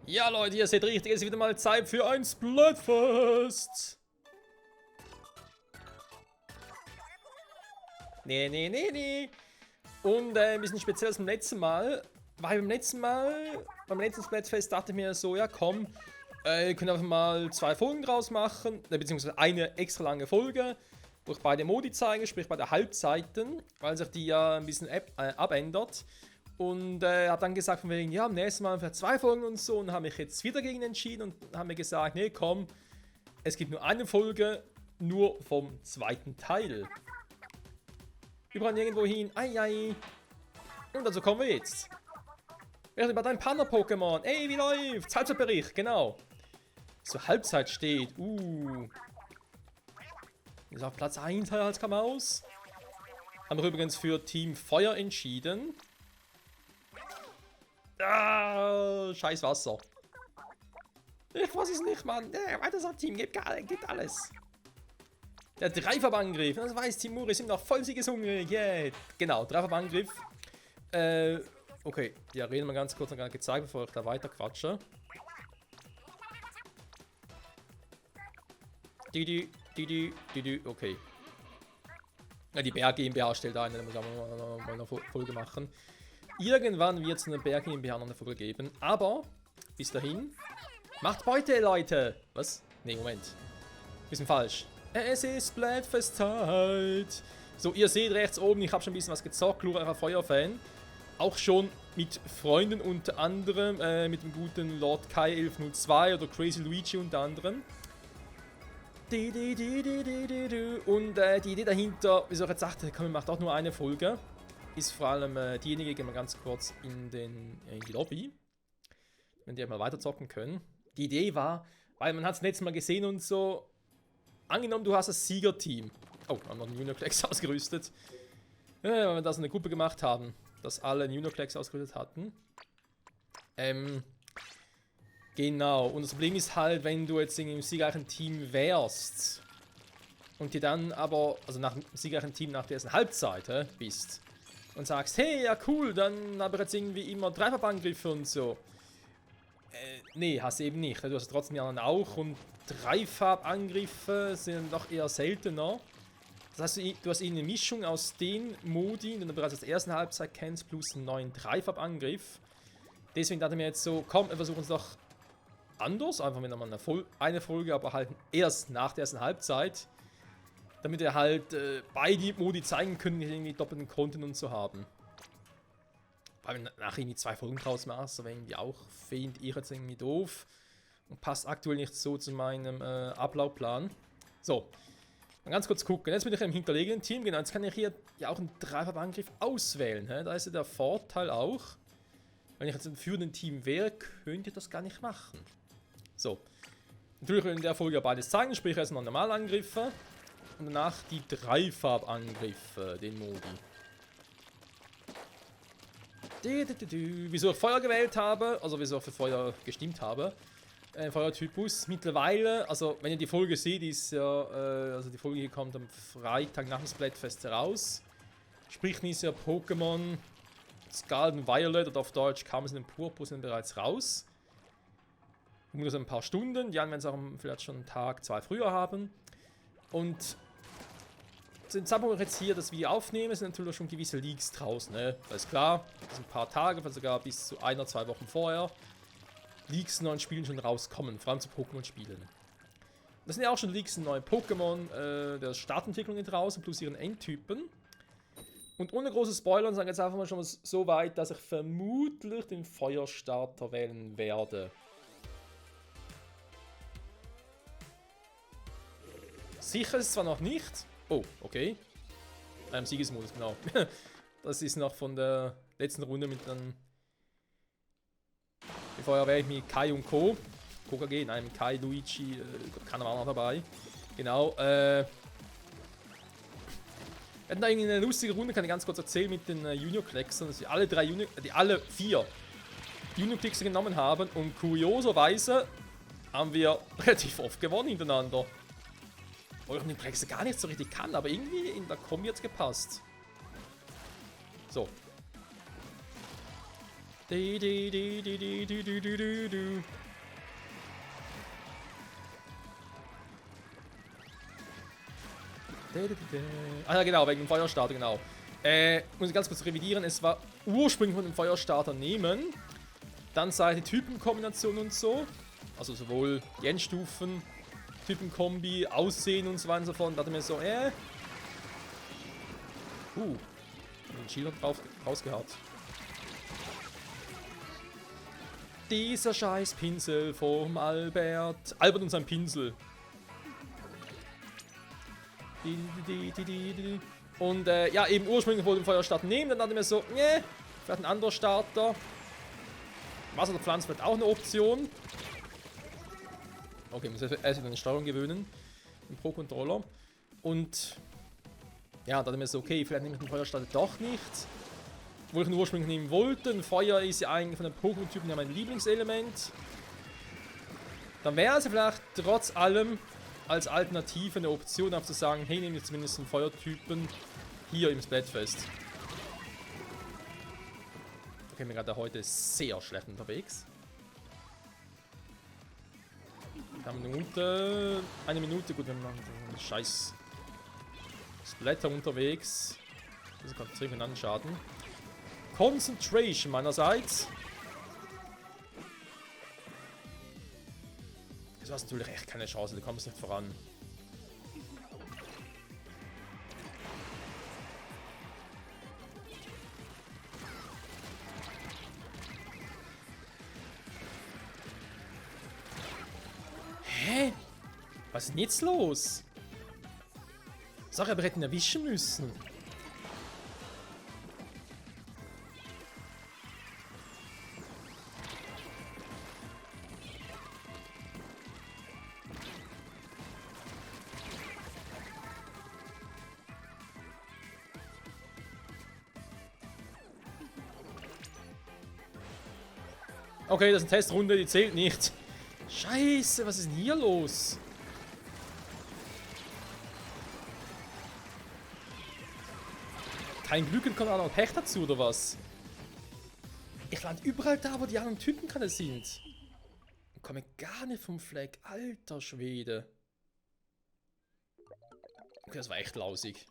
Ja, Leute, ihr seht richtig, es ist wieder mal Zeit für ein Splatfest. Nee. Und ein bisschen speziell als beim letzten Mal, weil beim letzten Splatfest dachte ich mir so, ja komm, ihr könnt einfach mal 2 Folgen draus machen, beziehungsweise eine extra lange Folge, wo ich beide Modi zeige, sprich bei der Halbzeiten, weil sich die ja ein bisschen abändert. Und habe dann gesagt von wegen, ja, am nächsten Mal für 2 Folgen und so. Und habe mich jetzt wieder gegen entschieden und habe mir gesagt, nee, komm, es gibt nur eine Folge, nur vom zweiten Teil. Überall nirgendwo hin, ai. Und also kommen wir jetzt. Wir reden über dein Partner-Pokémon. Ey, wie läuft's? Halbzeitbericht, genau. So, Halbzeit steht, Ist auf Platz 1 als kam aus. Haben wir übrigens für Team Feuer entschieden. Ah, scheiß Wasser. Ich weiß es nicht, Mann. Weiter so, Team, gibt alles. Der Dreifachangriff, das weiß Team Muri, sind noch voll siegeshungrig. Yeah. Genau, Dreifachangriff. Okay, die Arena mal ganz kurz noch gezeigt, bevor ich da weiter quatsche. Okay. Ja, die Berg GmbH stellt ein, da muss ich mal eine Folge machen. Irgendwann wird es eine Berg GmbH noch eine Folge geben, aber bis dahin, macht Beute, Leute! Was? Nee, Moment. Bisschen falsch. Es ist Splatfest-Zeit. So, ihr seht rechts oben, ich habe schon ein bisschen was gezockt, klurer Feuerfan. Auch schon mit Freunden unter anderem, mit dem guten Lord Kai 1102 oder Crazy Luigi unter anderem. Und die Idee dahinter, wieso ich jetzt sagte, komm, wir machen doch nur eine Folge, ist vor allem diejenige, gehen wir ganz kurz in die Lobby, wenn die mal weiter zocken können. Die Idee war, weil man hat es letztes Mal gesehen und so, angenommen du hast das Siegerteam. Oh, haben noch einen Junior-Klex ausgerüstet. Ja, weil wir da so eine Gruppe gemacht haben, dass alle einen Junior-Klex ausgerüstet hatten. Genau, und das Problem ist halt, wenn du jetzt in einem siegreichen Team wärst und dir dann aber, also nach dem siegreichen Team nach der ersten Halbzeit bist und sagst, hey, ja cool, dann habe ich jetzt irgendwie immer Dreifachangriffe und so. Nee, hast du eben nicht. Du hast trotzdem die anderen auch und Dreifachangriffe sind doch eher seltener. Das heißt, du hast eine Mischung aus den Modi, die du bereits aus der ersten Halbzeit kennst, plus einen neuen Dreifachangriff. Deswegen dachte ich mir jetzt so, komm, wir versuchen es doch anders, einfach mit eine Folge, aber halt erst nach der ersten Halbzeit, damit wir halt beide Modi zeigen können, nicht irgendwie doppelten Content und zu haben. Weil wenn du nachher irgendwie 2 Folgen draus machst, so irgendwie auch, finde ich jetzt irgendwie doof und passt aktuell nicht so zu meinem Ablaufplan. So, mal ganz kurz gucken, jetzt bin ich im hinterlegenen Team, genau, jetzt kann ich hier ja auch einen Dreifachangriff auswählen, da ist ja der Vorteil auch, wenn ich jetzt im führenden Team wäre, könnte ich das gar nicht machen. So, natürlich in der Folge beides zeigen, sprich erst noch Normalangriffe und danach die Dreifachangriffe, den Modi. Wieso ich Feuer gewählt habe, also wieso ich für Feuer gestimmt habe, Feuertypus, mittlerweile, also wenn ihr die Folge seht, ist ja, also die Folge hier kommt am Freitag nach dem Splatfest heraus, sprich ist ja Pokémon Scarlet Violet oder auf Deutsch Karmesin und Purpur sind bereits raus. Nur so ein paar Stunden, die anderen werden es auch vielleicht schon einen Tag, 2 früher haben. Und zum Zeitpunkt, wo ich jetzt hier das Video aufnehme, sind natürlich schon gewisse Leaks draußen. Ne? Das ist klar, das sind ein paar Tage, vielleicht sogar bis zu 1 oder 2 Wochen vorher. Leaks in neuen Spielen schon rauskommen, vor allem zu Pokémon-Spielen. Das sind ja auch schon Leaks in neuen Pokémon, der Startentwicklung draußen, plus ihren Endtypen. Und ohne große Spoilern sagen wir jetzt einfach mal schon so weit, dass ich vermutlich den Feuerstarter wählen werde. Sicher ist es zwar noch nicht. Oh, okay. Siegesmodus, genau. Das ist noch von der letzten Runde mit dann. Vorher wäre ich mit Kai und Co. KKG, nein, mit Kai, Luigi, keiner war noch dabei. Genau, wir hatten da irgendwie eine lustige Runde, kann ich ganz kurz erzählen, mit den Junior-Klecksern, dass wir alle 4 Junior-Kleckser genommen haben und kurioserweise haben wir relativ oft gewonnen hintereinander. Weil ich den Kleckser gar nicht so richtig kann, aber irgendwie in der Kombi jetzt gepasst. So. Di, di, di, di, di, di, di, di, di, di. Ah ja, genau, wegen dem Feuerstarter, genau. Muss ich ganz kurz revidieren. Es war ursprünglich von dem Feuerstarter nehmen. Dann sei die Typenkombination und so. Also sowohl die Endstufen, Typenkombi, Aussehen und so weiter und so fort. Da dachte ich mir so, den Shield drauf rausgehaut. Dieser scheiß Pinsel vom Albert. Albert und sein Pinsel. Und ja, eben ursprünglich wollte ich den Feuerstarter nehmen. Dann dachte ich mir so, vielleicht ein anderer Starter. Wasser oder Pflanze wird auch eine Option. Okay, muss erst wieder an die Steuerung gewöhnen. Im Pro-Controller. Und ja, da dachte ich mir so, okay, vielleicht nehme ich den Feuerstarter doch nicht. Obwohl ich ihn ursprünglich nehmen wollte. Ein Feuer ist ja eigentlich von den Pokémon-Typen ja mein Lieblingselement. Dann wäre es vielleicht trotz allem als Alternative eine Option, auch zu sagen, hey, nehme ich zumindest einen Feuertypen hier im Splatfest. Okay, mir gerade heute sehr schlecht unterwegs. Eine Minute, gut, wir machen einen scheiß Splatter unterwegs. Das kann dringend an Schaden. Concentration meinerseits. Du hast natürlich echt keine Chance, du kommst nicht voran. Hä? Was ist denn jetzt los? Sorry, aber wir hätten erwischen müssen. Okay, das ist eine Testrunde, die zählt nicht. Scheiße, was ist denn hier los? Kein Glück und kommt auch noch Pech dazu, oder was? Ich lande überall da, wo die anderen Typen gerade sind. Und komme gar nicht vom Fleck. Alter Schwede. Okay, das war echt lausig.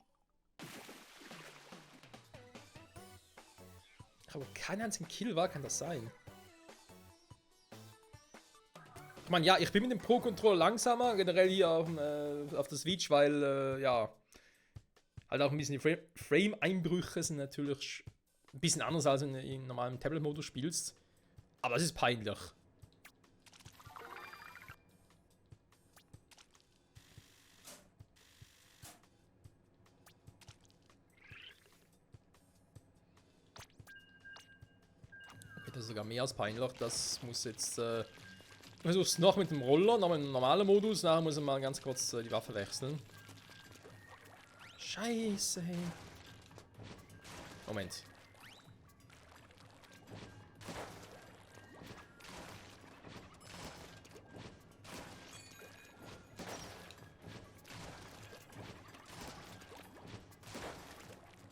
Ich habe keinen einzigen Kill, war, kann das sein? Ich meine, ja, ich bin mit dem Pro-Controller langsamer, generell hier auf der Switch, weil, ja, halt auch ein bisschen die Frame-Einbrüche sind natürlich ein bisschen anders, als wenn du in normalem Tablet-Modus spielst. Aber es ist peinlich. Okay, das ist sogar mehr als peinlich. Das muss jetzt, ich versuch's noch mit dem Roller, noch mit dem normalen Modus. Nachher muss ich mal ganz kurz die Waffe wechseln. Scheiße, hey. Moment.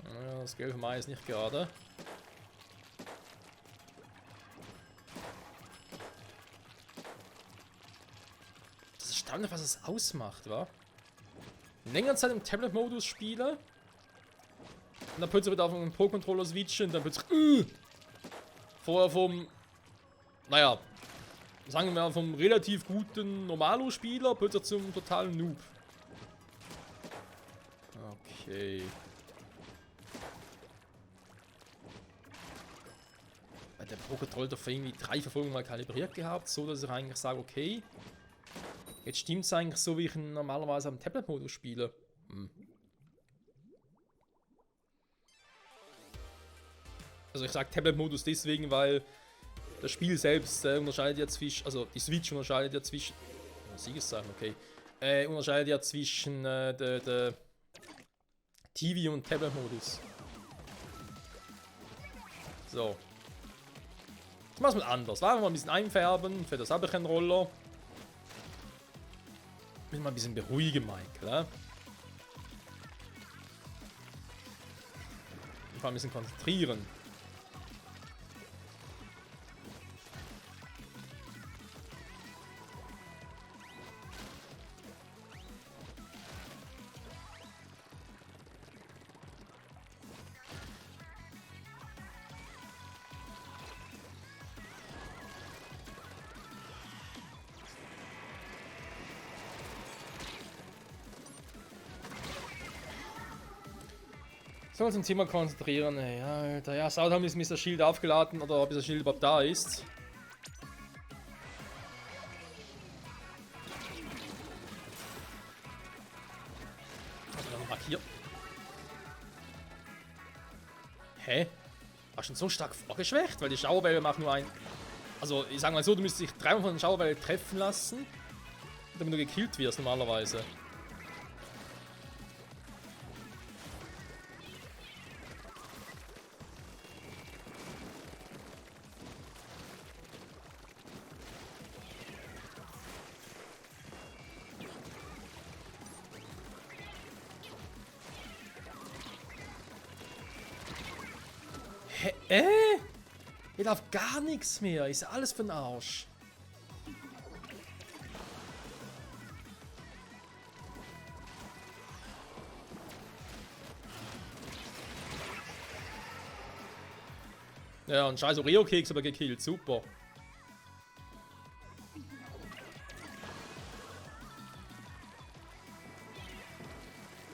Ja, das Gelbe vom Ei ist nicht gerade. Das ist erstaunlich, was es ausmacht, wa? Länger Zeit im Tablet-Modus spiele und dann plötzlich wieder auf einem Pro-Controller switchen und dann plötzlich vorher vom, naja, sagen wir mal vom relativ guten Normalo-Spieler plötzlich zum totalen Noob. Okay. Der Pro-Controller hat irgendwie 3 Verfolgungen mal kalibriert gehabt, so dass ich eigentlich sage, okay, jetzt stimmt es eigentlich so, wie ich ihn normalerweise am Tablet-Modus spiele. Also ich sage Tablet-Modus deswegen, weil das Spiel selbst unterscheidet ja zwischen, also die Switch unterscheidet ja zwischen, Siegeszeichen, okay, unterscheidet ja zwischen der TV- und Tablet-Modus. So. Ich mach's mal anders. Wollen wir mal ein bisschen einfärben, für das habe ich einen Roller. Ich will mal ein bisschen beruhigen, Mike, ne? Ich will ein bisschen konzentrieren. Soll uns zum Thema konzentrieren, ey. Ja, Alter. Ja, Saudam ist Mr. Shield aufgeladen oder bis der Shield überhaupt da ist. Hier. Hä? War schon so stark vorgeschwächt? Weil die Schauerbälle machen nur ein... Also, ich sag mal so, du müsstest dich dreimal von den Schauerbällen treffen lassen, damit du gekillt wirst normalerweise. Hier darf gar nichts mehr. Ist alles für den Arsch. Ja, und scheiß Oreo-Keks aber gekillt. Super.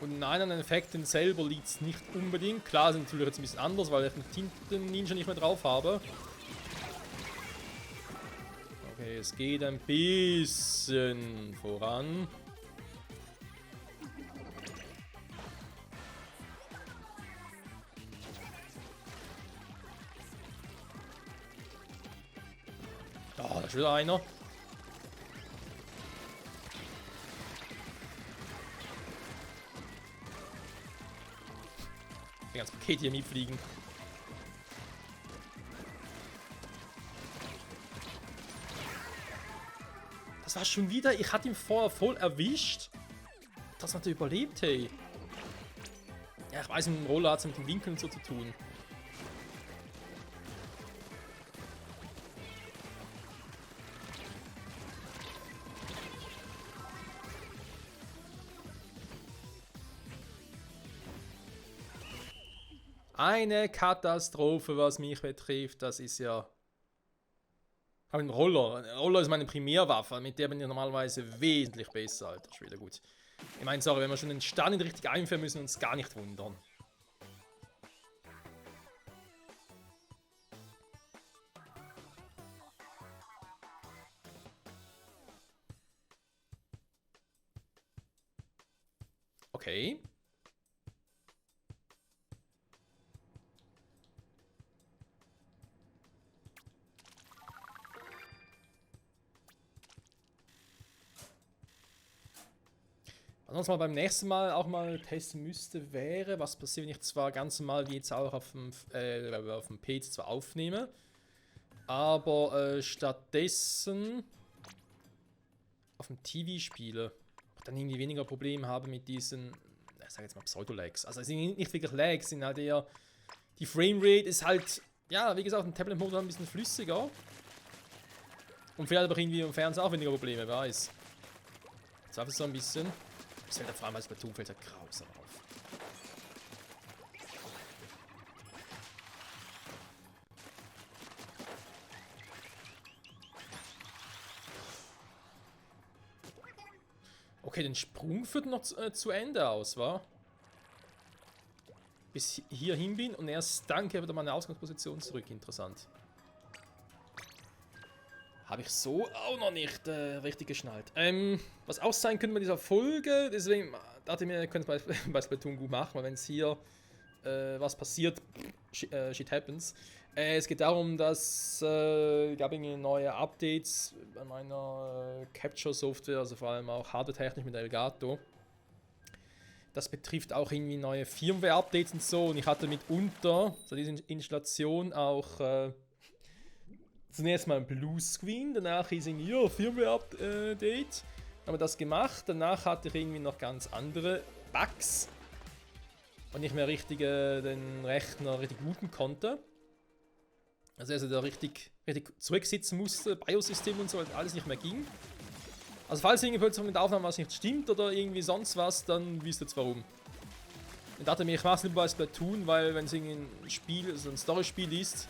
Und nein, an den Effekten selber liegt es nicht unbedingt. Klar, sind natürlich jetzt ein bisschen anders, weil ich den Tinten Ninja nicht mehr drauf habe. Okay, es geht ein bisschen voran. Ah, da ist wieder einer. Ich kann das Paket hier mitfliegen. Das war schon wieder. Ich hatte ihn vorher voll erwischt. Das hat er überlebt, hey. Ja, ich weiß, im Roller hat es mit den Winkeln und so zu tun. Eine Katastrophe, was mich betrifft. Das ist ja... Aber ein Roller. Ein Roller ist meine Primärwaffe. Mit der bin ich normalerweise wesentlich besser, Alter. Schwede, gut. Ich meine, sorry, wenn wir schon den Stand richtig einführen, müssen wir uns gar nicht wundern. Okay. Was man beim nächsten Mal auch mal testen müsste, wäre, was passiert, wenn ich zwar ganz normal wie jetzt auch auf dem PC zwar aufnehme, aber stattdessen auf dem TV spiele. Dann irgendwie weniger Probleme habe mit diesen, ich sage jetzt mal Pseudo-Lags. Also es sind nicht wirklich Lags, sind halt eher, die Framerate ist halt, ja, wie gesagt, im Tablet-Modus ein bisschen flüssiger. Und vielleicht aber irgendwie im Fernsehen auch weniger Probleme, wer weiß. Jetzt einfach so ein bisschen. Das fällt vor allem als Splatoon fällt halt grausam auf. Okay, den Sprung führt noch zu Ende aus, wa? Bis hierhin bin und erst dann kehrt wieder meine Ausgangsposition zurück. Interessant. Habe ich so auch noch nicht richtig geschnallt. Was auch sein könnte bei dieser Folge, deswegen dachte ich mir, ihr könnt es bei Splatoon gut machen, weil wenn es hier was passiert, shit happens. Es geht darum, dass gab irgendwie neue Updates bei meiner Capture-Software, also vor allem auch hardware-technisch mit Elgato. Das betrifft auch irgendwie neue Firmware-Updates und so. Und ich hatte mitunter, so diese Installation auch zunächst mal ein Bluescreen, danach hieß irgendwie, ja, Firmware-Update. Haben wir das gemacht, danach hatte ich irgendwie noch ganz andere Bugs. Und nicht mehr richtig den Rechner richtig booten konnte. Also da richtig zurücksitzen musste, BIOS-System und so, weil alles nicht mehr ging. Also falls irgendwie plötzlich mit der Aufnahme was nicht stimmt oder irgendwie sonst was, dann wisst ihr jetzt warum. Ich dachte mir, ich mach's lieber bei Splatoon, weil wenn es irgendwie ein Spiel, also ein Story-Spiel ist,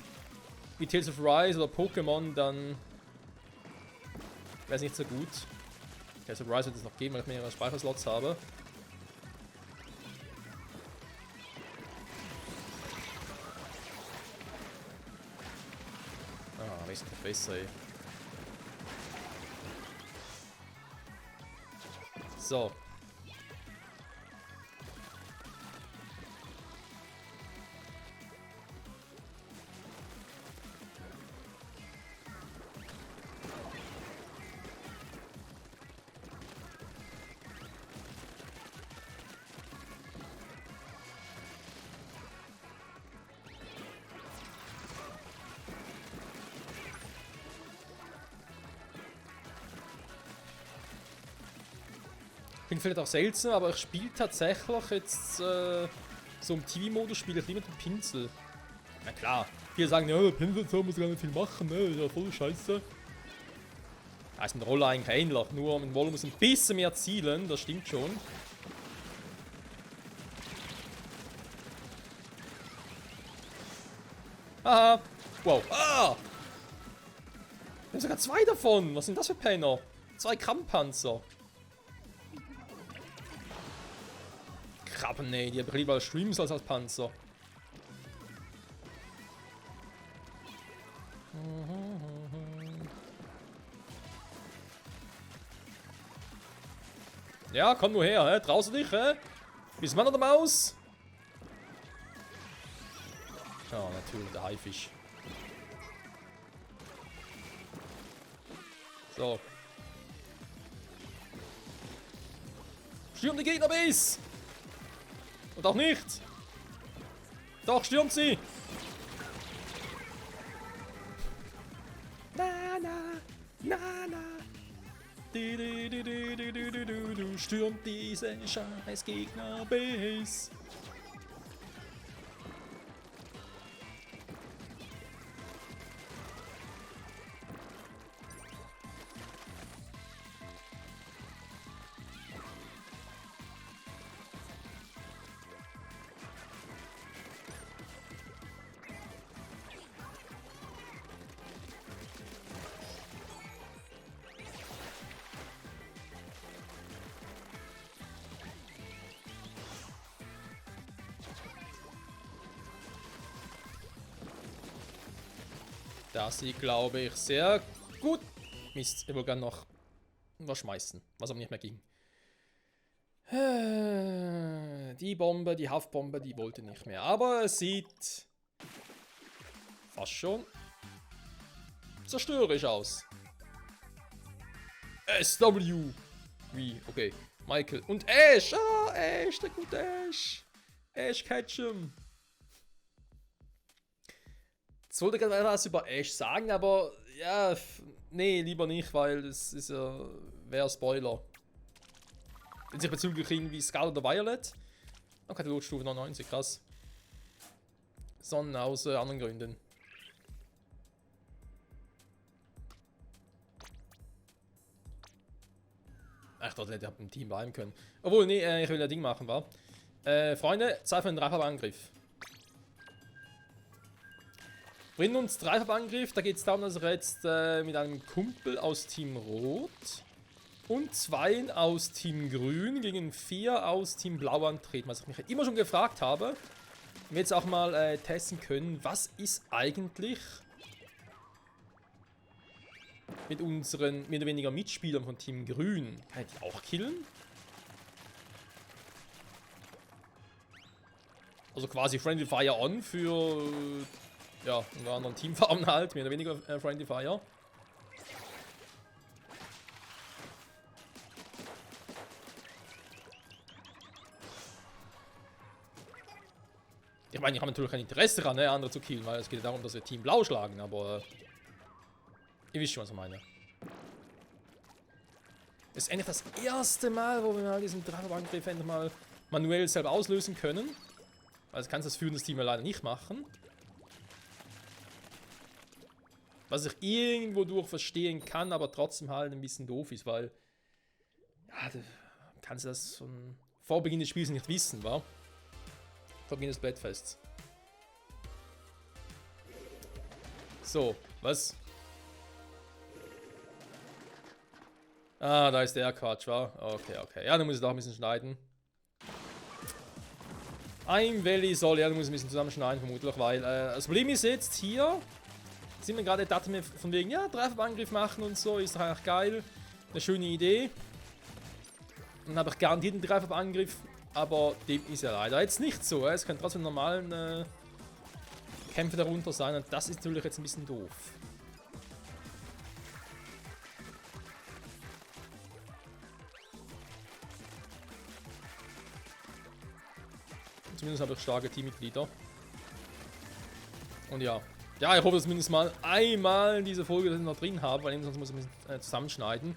wie Tales of Rise oder Pokémon, dann wäre es nicht so gut. Tales of Rise wird es noch geben, weil ich mehrere Speicherslots habe. besser, ey. So. Klingt vielleicht auch seltsam, aber ich spiele tatsächlich jetzt so im TV-Modus spiele ich immer mit dem Pinsel. Na klar, viele sagen, ja, der Pinsel so muss gar nicht viel machen, ne? Ist ja voll scheiße. Ja, ist mit Roller eigentlich ähnlich, nur mit Roller muss ein bisschen mehr zielen, das stimmt schon. Aha, wow, ah! Wir haben sogar 2 davon, was sind das für Penner? 2 Kampfpanzer. Krabben, nee, die habe ich lieber als Streams als Panzer. Ja, komm nur her, hä? Traust du dich, hä? Bist Mann oder Maus? Ja, natürlich, der Haifisch. So. Stürmt die Gegnerbase! Und auch nicht! Doch, stürmt sie! Na, na, na, na. Du stürmt diese scheiß Gegnerbase. Das sieht, glaube ich, sehr gut. Mist, ich wollte gerne noch was schmeißen, was aber nicht mehr ging. Die Bombe, die Haftbombe, die wollte nicht mehr. Aber es sieht fast schon zerstörerisch aus. SW. Wie? Okay. Michael. Und Ash. Ah, Ash, der gute Ash. Ash Ketchum. Ich wollte gerade was über Ash sagen, aber ja, nee, lieber nicht, weil das ist ja, wäre Spoiler. Wenn sich bezüglich irgendwie Scarlet oder Violet. Okay, die Lotstufe 99, krass. Sondern aus anderen Gründen. Ach, ich dachte, ich hätte im Team bleiben können. Obwohl, nee, ich will ein Ding machen, wa? Freunde, Zeit für einen Dreifachangriff. Bringen uns Dreifachangriff, da geht es darum, dass ich jetzt mit einem Kumpel aus Team Rot und 2 aus Team Grün gegen 4 aus Team Blau antreten. Was ich mich immer schon gefragt habe, und wir jetzt auch mal testen können, was ist eigentlich mit unseren mehr oder weniger Mitspielern von Team Grün? Kann ich die auch killen? Also quasi Friendly Fire on für ja, in anderen Teamfarben halt, mehr oder weniger Friendly Fire. Ich meine, ich habe natürlich kein Interesse daran, ne, andere zu killen, weil es geht darum, dass wir Team Blau schlagen, aber ihr wisst schon, was ich meine. Das ist endlich das erste Mal, wo wir mal diesen Dreifachangriff endlich mal manuell selber auslösen können. Weil das kann das führende Team ja leider nicht machen. Was ich irgendwo durch verstehen kann, aber trotzdem halt ein bisschen doof ist, weil ja, du kannst das von vor Beginn des Spiels nicht wissen, wa? Vor Beginn des Blattfests. So, was? Ah, da ist der Quatsch, wa? Okay, okay. Ja, dann muss ich doch ein bisschen schneiden. Ein Valley soll, ja, dann muss ich ein bisschen zusammenschneiden, vermutlich, weil das Problem ist jetzt hier, sind wir gerade, dachte mir von wegen, ja, Dreifachangriff machen und so, ist doch eigentlich geil. Eine schöne Idee. Dann habe ich garantiert einen Dreifachangriff, aber dem ist ja leider jetzt nicht so. Es können trotzdem normalen Kämpfe darunter sein und das ist natürlich jetzt ein bisschen doof. Zumindest habe ich starke Teammitglieder. Und ja. Ja, ich hoffe, dass zumindest mal einmal diese Folge noch drin habe, weil sonst muss ich ein bisschen zusammenschneiden.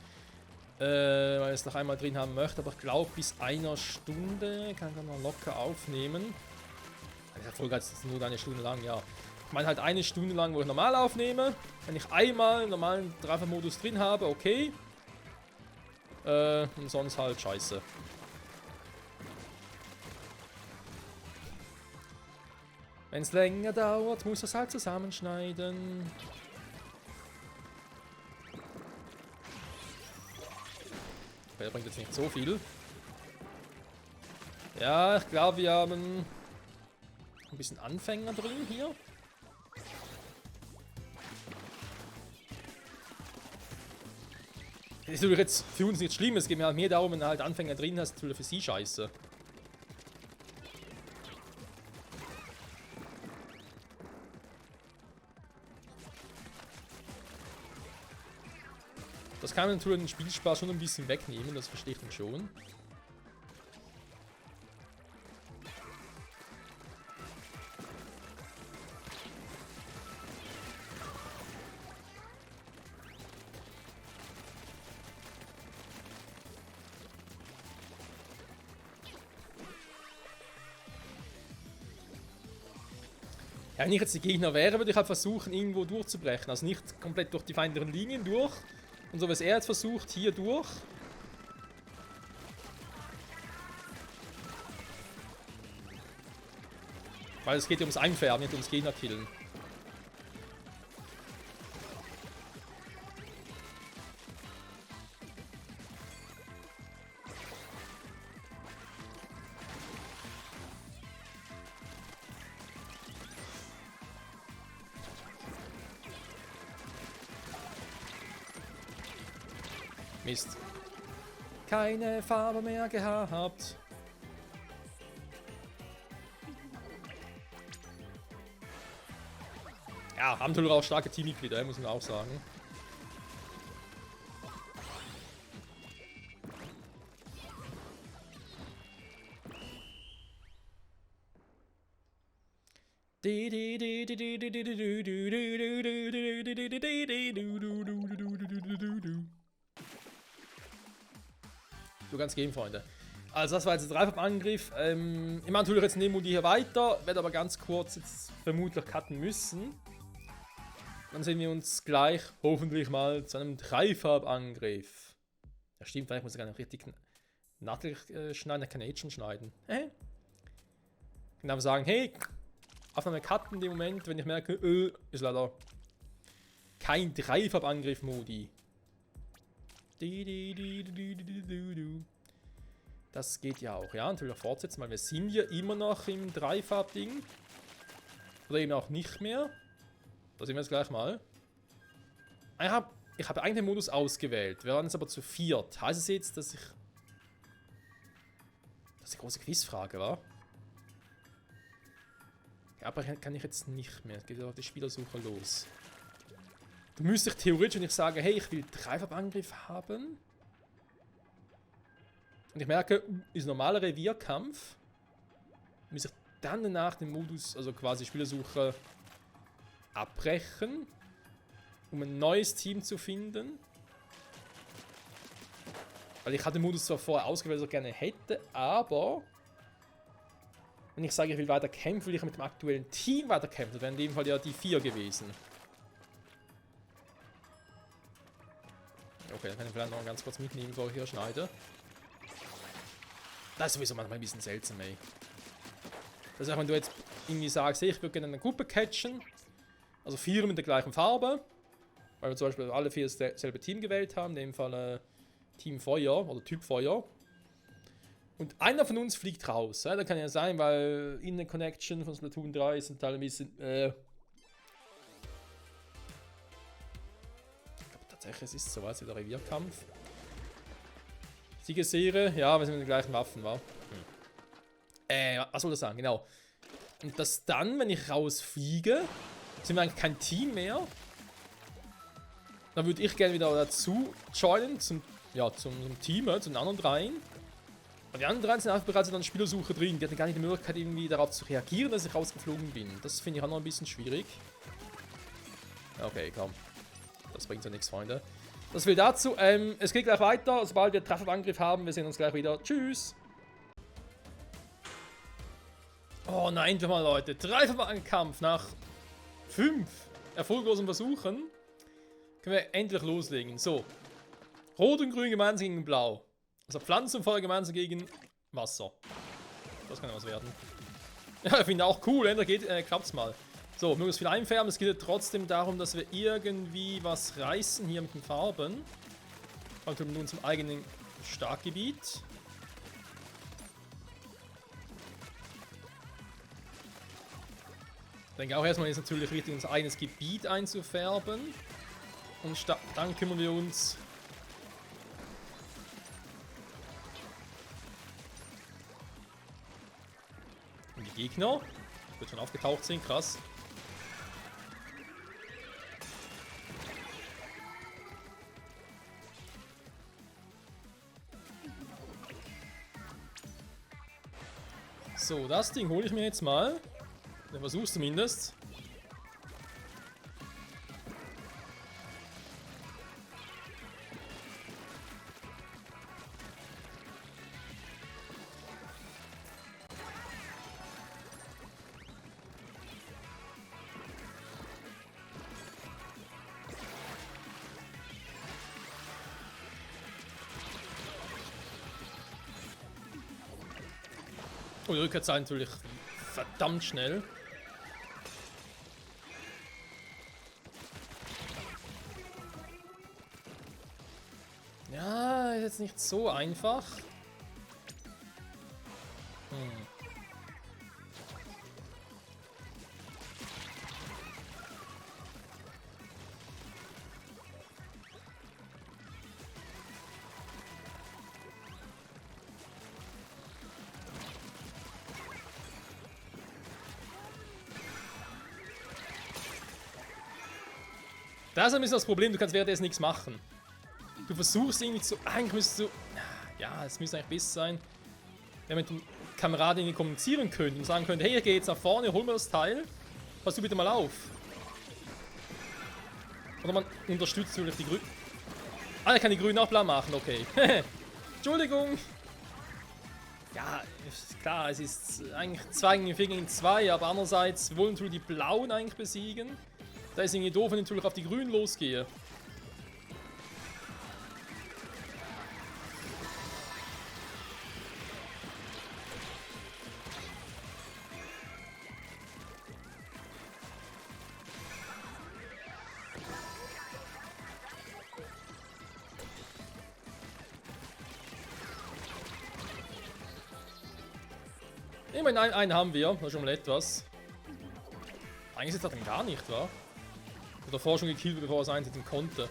Weil ich es noch einmal drin haben möchte, aber ich glaube, bis einer Stunde kann ich dann noch locker aufnehmen. Die Folge ist nur eine Stunde lang, ja. Ich meine halt eine Stunde lang, wo ich normal aufnehme. Wenn ich einmal einen normalen Dreifach-Modus drin habe, okay. Und sonst halt scheiße. Wenn es länger dauert, muss ich es halt zusammenschneiden. Okay, der bringt jetzt nicht so viel. Ja, ich glaube, wir haben ein bisschen Anfänger drin hier. Das ist natürlich jetzt für uns nicht schlimm, es geht mir halt mehr darum, wenn du halt Anfänger drin hast, natürlich für sie scheiße. Das kann man natürlich den Spielspaß schon ein bisschen wegnehmen, das verstehe ich dann schon. Ja, wenn ich jetzt die Gegner wäre, würde ich halt versuchen, irgendwo durchzubrechen. Also nicht komplett durch die feindlichen Linien durch. Und so wie es er jetzt versucht, hier durch. Weil es geht ja ums Einfärben, nicht ums Gegnerkillen. Mist. Keine Farbe mehr gehabt. Ja, haben natürlich auch starke Teammitglieder, muss man auch sagen. So ganz gehen, Freunde. Also das war jetzt der Dreifach-Angriff. Ich mache natürlich jetzt Nemo die hier weiter, werde aber ganz kurz jetzt vermutlich cutten müssen. Dann sehen wir uns gleich hoffentlich mal zu einem Dreifach-Angriff. Ja stimmt, vielleicht muss ich gar nicht richtig nattelig schneiden, kann ich schon schneiden. Ich kann aber sagen, hey, Aufnahme cutten in dem Moment, wenn ich merke, ist leider kein Dreifach-Angriff-Modi. Das geht ja auch, ja, natürlich fortsetzen, weil wir sind ja immer noch im Dreifach-Ding. Oder eben auch nicht mehr. Da sehen wir jetzt gleich mal. Ich habe eigentlich den Modus ausgewählt. Wir waren jetzt aber zu viert. Heißt es jetzt, dass das eine große Quizfrage war? Aber kann ich jetzt nicht mehr. Es geht auf die Spielersuche los. Da müsste ich theoretisch, wenn ich sage, hey, ich will Dreifach-Angriff haben. Und ich merke, ist ein normaler Revierkampf. Muss ich dann danach den Modus, also quasi Spielersuche, abbrechen, um ein neues Team zu finden. Weil ich hatte den Modus zwar vorher ausgewählt, was ich gerne hätte, aber wenn ich sage, ich will weiter kämpfen, will ich mit dem aktuellen Team weiter kämpfen. Das wäre in dem Fall ja die 4 gewesen. Okay, dann kann ich vielleicht noch ganz kurz mitnehmen, bevor ich hier schneide. Das ist sowieso manchmal ein bisschen seltsam, ey. Das ist auch, wenn du jetzt irgendwie sagst, hey, ich würde gerne eine Gruppe catchen. Also 4 mit der gleichen Farbe. Weil wir zum Beispiel alle 4 dasselbe Team gewählt haben. In dem Fall Team Feuer oder Typ Feuer. Und einer von uns fliegt raus. Ja, das kann ja sein, weil in der Connection von Splatoon 3 sind alle ein bisschen Es ist so, als wieder Revierkampf. Siegesserie, ja, weil es mit den gleichen Waffen war. Was soll das sagen? Genau. Und dass dann, wenn ich rausfliege, sind wir eigentlich kein Team mehr. Dann würde ich gerne wieder dazu joinen, zum Team, zu den anderen dreien. Und die anderen dreien sind einfach bereits in einer Spielersuche drin. Die hatten gar nicht die Möglichkeit, irgendwie darauf zu reagieren, dass ich rausgeflogen bin. Das finde ich auch noch ein bisschen schwierig. Okay, komm. Das bringt ja nichts, Freunde. Das will dazu. Es geht gleich weiter. Sobald wir Trefferangriff haben, wir sehen uns gleich wieder. Tschüss. Oh nein, mal Leute. Dreifachkampf nach 5 erfolglosen Versuchen. Können wir endlich loslegen. So. Rot und Grün gemeinsam gegen Blau. Also Pflanzen und Feuer gemeinsam gegen Wasser. Das kann ja was werden. Ja, ich finde auch cool. Endlich klappt's mal. So, möglichst viel einfärben. Es geht ja trotzdem darum, dass wir irgendwie was reißen hier mit den Farben. Also nun zum eigenen Startgebiet. Ich denke auch erstmal ist natürlich wichtig, unser eigenes Gebiet einzufärben. Und dann kümmern wir uns um die Gegner. Wird schon aufgetaucht sind, krass. So, das Ding hole ich mir jetzt mal. Der Versuch zumindest. Oh, die Rückwärtszeit natürlich verdammt schnell. Ja, ist jetzt nicht so einfach. Das ist ein bisschen das Problem, du kannst währenddessen nichts machen. Du versuchst irgendwie zu... Eigentlich müsstest du... Ja, es müsste eigentlich besser sein, wenn wir mit dem Kameraden kommunizieren können und sagen können, hey, ich gehe jetzt nach vorne, hol mir das Teil, pass du bitte mal auf. Oder man unterstützt natürlich die Grünen. Ah, er kann die Grünen auch blau machen, okay. Entschuldigung. Ja, ist klar, es ist eigentlich 2 gegen 4 gegen 2, aber andererseits wollen natürlich die Blauen eigentlich besiegen. Da ist irgendwie doof, wenn ich natürlich auf die Grünen losgehe. Immerhin einen haben wir, das ist schon mal etwas. Eigentlich ist das dann gar nicht, wa? Oder davor schon gekillt, bevor er es einsetzen konnte.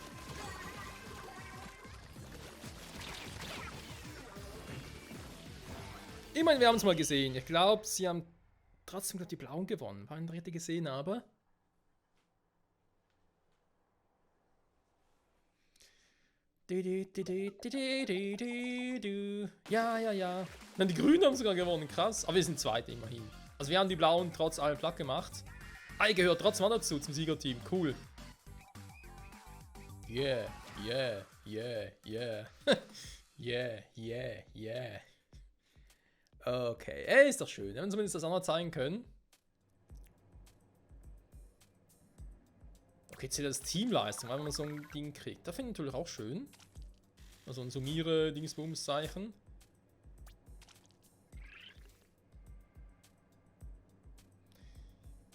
Immerhin, wir haben es mal gesehen. Ich glaube, sie haben trotzdem die Blauen gewonnen. War ein dritter gesehen, aber... Ja, ja, ja. Nein, die Grünen haben sogar gewonnen, krass. Aber wir sind Zweite immerhin. Also wir haben die Blauen trotz allem platt gemacht. Ah, ihr gehört trotzdem mal dazu, zum Siegerteam. Cool. Yeah, yeah, yeah, yeah. Yeah, yeah, yeah. Okay, ey, ist doch schön. Wenn wir zumindest das andere zeigen können. Okay, zählt das Teamleistung, wenn man so ein Ding kriegt. Das finde ich natürlich auch schön. Also ein Summiere-Dingsbums-Zeichen.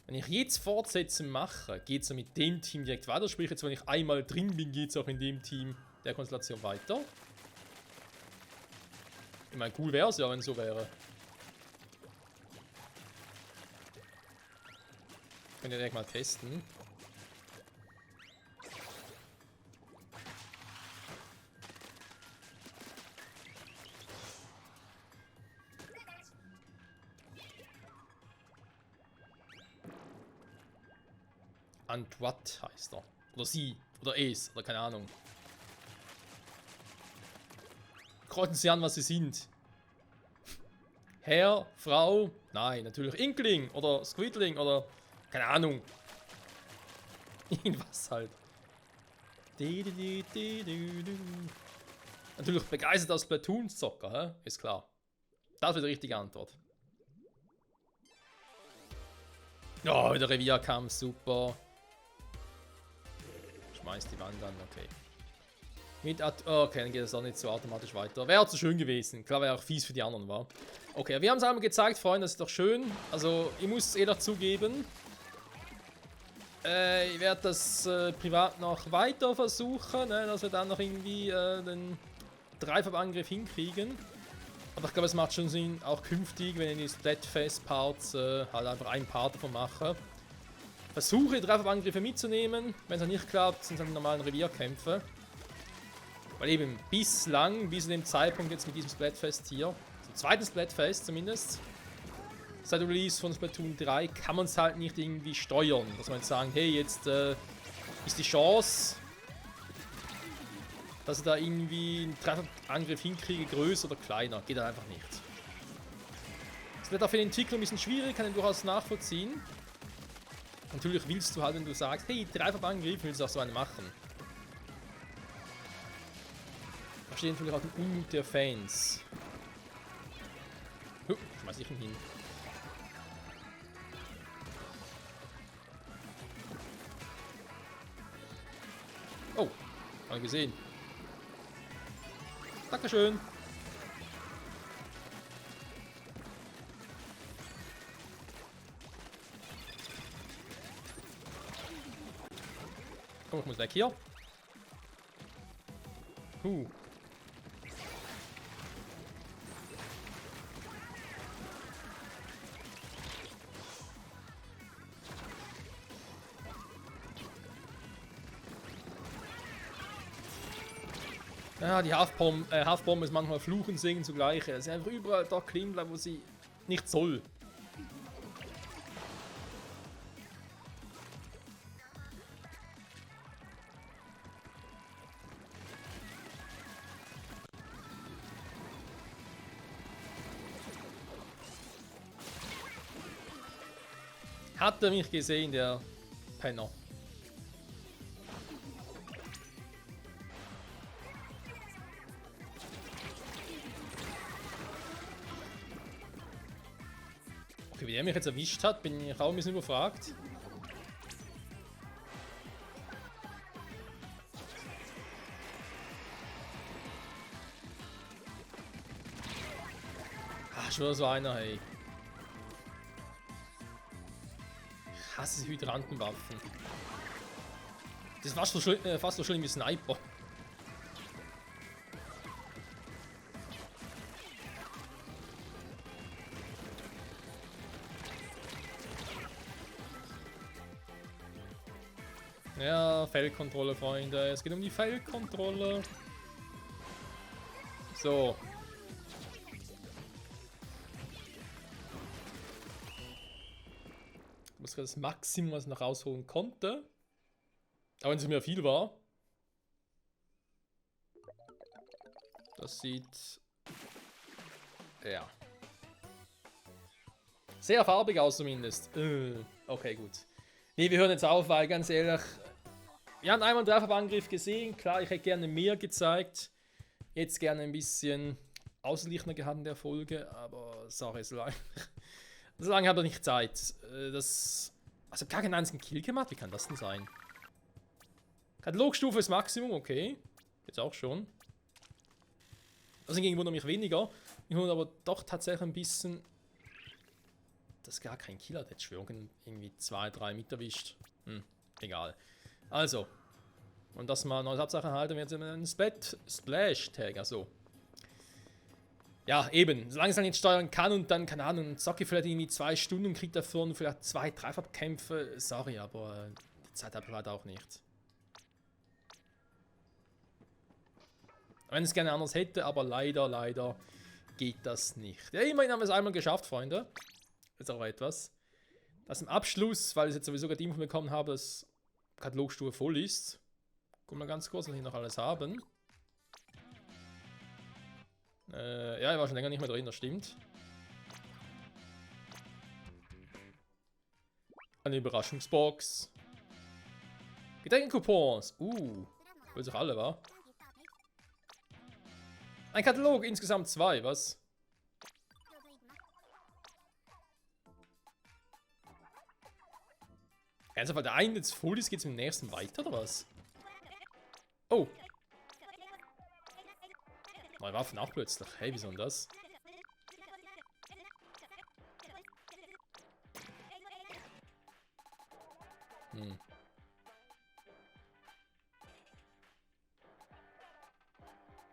Wenn ich jetzt Fortsetzen mache, geht es ja mit dem Team direkt weiter. Sprich, jetzt wenn ich einmal drin bin, geht es auch in dem Team der Konstellation weiter. Ich meine, cool wäre es ja, wenn es so wäre. Können wir direkt mal testen. Antoine heißt er. Oder sie. Oder es. Oder keine Ahnung. Kreuzen Sie an, was Sie sind. Herr, Frau, nein, natürlich Inkling oder Squidling oder keine Ahnung. Irgendwas halt. Natürlich begeistert aus Splatoon-Zocker, ist klar. Das wird die richtige Antwort. Oh, der Revierkampf, super. Schmeißt die Wand an, okay. Okay, dann geht es auch nicht so automatisch weiter. Wäre auch zu schön gewesen. Klar, wäre auch fies für die anderen, war. Okay, wir haben es einmal gezeigt, Freunde, das ist doch schön. Also, ich muss es eh dazugeben. Ich werde das privat noch weiter versuchen, ne, dass wir dann noch irgendwie den Dreifachangriff hinkriegen. Aber ich glaube, es macht schon Sinn, auch künftig, wenn ich die Splatfest-Parts halt einfach einen Part davon mache. Versuche, Dreifachangriffe mitzunehmen. Wenn es nicht klappt, sind es dann normalen Revierkämpfe. Weil eben bislang, bis zu dem Zeitpunkt jetzt mit diesem Splatfest hier, zum zweiten Splatfest zumindest, seit dem Release von Splatoon 3, kann man es halt nicht irgendwie steuern. Dass man jetzt sagen, hey, jetzt ist die Chance, dass ich da irgendwie einen Trefferangriff hinkriege, größer oder kleiner. Geht halt einfach nicht. Das wird auch für den Entwickler ein bisschen schwierig, kann ich durchaus nachvollziehen. Natürlich willst du halt, wenn du sagst, hey, Dreifachangriff, willst du auch so einen machen. Da steht natürlich auch der Unmut der Fans. Schmeiß ich ihn hin. Oh, mal gesehen. Dankeschön. Komm, ich muss weg hier. Ja, die Halfbombe ist manchmal Fluchen, Singen zugleich. Sie ist einfach überall da clean bleiben, wo sie nicht soll. Hat er mich gesehen, der Penner. Okay, wie er mich jetzt erwischt hat, bin ich auch ein bisschen überfragt. Ah, schon so einer, hey. Ich hasse Hydrantenwaffen. Das ist fast so schlimm wie Sniper. Ja, Feldkontrolle, Freunde. Es geht um die Feldkontrolle. So. Das war das Maximum, was ich noch rausholen konnte. Aber wenn es mir viel war. Das sieht... Ja. Sehr farbig aus zumindest. Okay, gut. Nee, wir hören jetzt auf, weil ganz ehrlich... Wir haben einmal einen Dreifachangriff gesehen. Klar, ich hätte gerne mehr gezeigt. Jetzt gerne ein bisschen Auslichner gehabt in der Folge. Aber sorry, so lange hat er nicht Zeit. Also gar keinen einzigen Kill gemacht? Wie kann das denn sein? Katalogstufe ist Maximum, okay. Jetzt auch schon. Also hingegen wundert mich weniger. Ich wundere aber doch tatsächlich ein bisschen, dass gar kein Kill hat. Jetzt schwören irgendwie 2, 3 mit erwischt. Egal. Also. Und das mal neues Absachen halten wir jetzt einen Splash-Tag, also. Ja, eben. Solange es dann nicht steuern kann und dann, keine Ahnung, zocke vielleicht irgendwie 2 Stunden und kriegt davon vielleicht 2, 3 Kämpfe. Sorry, aber die Zeit habe ich halt auch nicht. Wenn es gerne anders hätte, aber leider geht das nicht. Ja, immerhin haben wir es einmal geschafft, Freunde. Jetzt auch etwas. Das im Abschluss, weil ich jetzt sowieso gerade die Info bekommen habe, dass Katalogstufe voll ist. Guck mal ganz kurz, was ich noch alles haben. Ja, ich war schon länger nicht mehr drin, das stimmt. Eine Überraschungsbox. Gedenkencoupons. Will sich alle, wa? Ein Katalog, insgesamt 2, was? Ernsthaft, weil der eine jetzt voll ist, geht's mit dem nächsten weiter, oder was? Oh. Neue Waffen auch plötzlich. Hey, wieso denn das?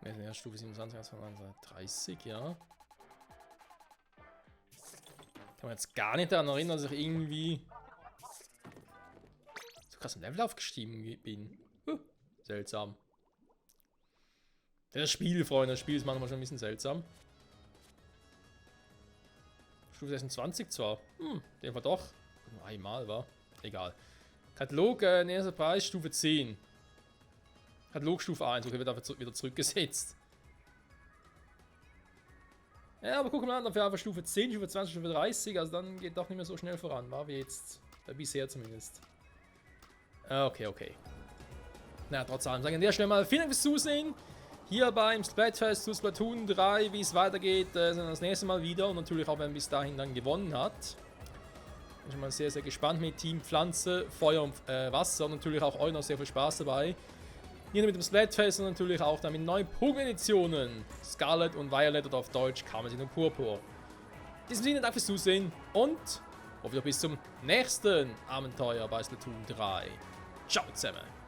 Ja, Stufe 27, 30, ja. Kann man jetzt gar nicht daran erinnern, dass ich irgendwie so krass im Level aufgestiegen bin. Seltsam. Das Spiel, Freunde, das Spiel ist manchmal schon ein bisschen seltsam. Stufe 26 zwar. Den war doch. Nur einmal war. Egal. Katalog, nächster Preis, Stufe 10. Katalog Stufe 1, okay, wird dafür wieder zurückgesetzt. Ja, aber guck mal an, dafür einfach Stufe 10, Stufe 20, Stufe 30, also dann geht doch nicht mehr so schnell voran, war wie jetzt. Bisher zumindest. Okay. Na, trotz allem, sagen wir an der Stelle mal vielen Dank fürs Zusehen. Hier beim Splatfest zu Splatoon 3, wie es weitergeht, sind wir das nächste Mal wieder. Und natürlich auch, wenn bis dahin dann gewonnen hat. Bin schon mal sehr, sehr gespannt mit Team Pflanze, Feuer und Wasser. Und natürlich auch euch noch sehr viel Spaß dabei. Hier mit dem Splatfest und natürlich auch dann mit neuen Pokémon-Editionen. Scarlet und Violet oder auf Deutsch Karmesin und Purpur. In diesem Sinne, danke fürs Zusehen und hoffentlich bis zum nächsten Abenteuer bei Splatoon 3. Ciao zusammen!